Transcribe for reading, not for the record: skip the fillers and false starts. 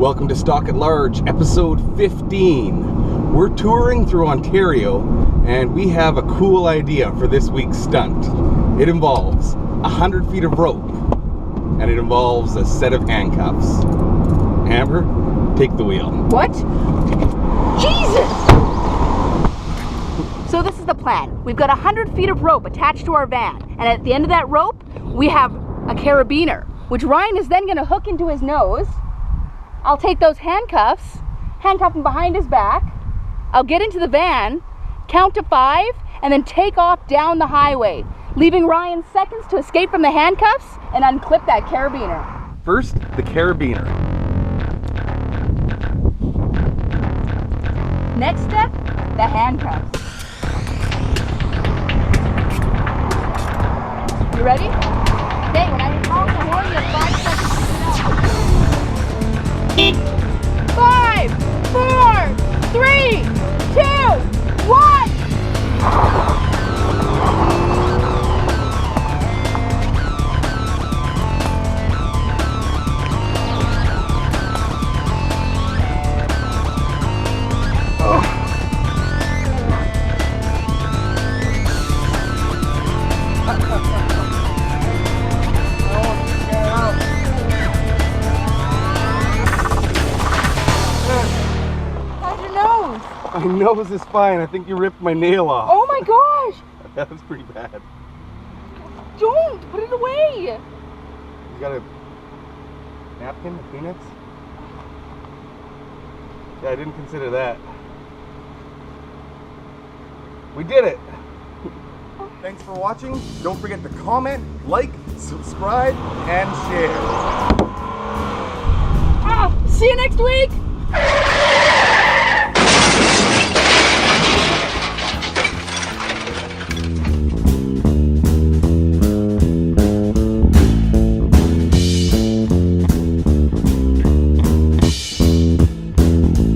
Welcome to Stock at Large, episode 15. We're touring through Ontario, and we have a cool idea for this week's stunt. It involves 100 feet of rope, and it involves a set of handcuffs. Amber, take the wheel. What? Jesus! So this is the plan. We've got 100 feet of rope attached to our van, and at the end of that rope, we have a carabiner, which Ryan is then gonna hook into his nose. I'll take those handcuffs, handcuff him behind his back. I'll get into the van, count to 5, and then take off down the highway, leaving Ryan seconds to escape from the handcuffs and unclip that carabiner. First, the carabiner. Next step, the handcuffs. You ready? Okay, when I honk the horn, you have 5 seconds to get out. 5, 4, 3, 2, 1. My nose is fine. I think you ripped my nail off. Oh my gosh! That was pretty bad. Don't! Put it away! You got a napkin, a Kleenex? Yeah, I didn't consider that. We did it! Thanks for watching. Don't forget to comment, like, subscribe, and share. See you next week!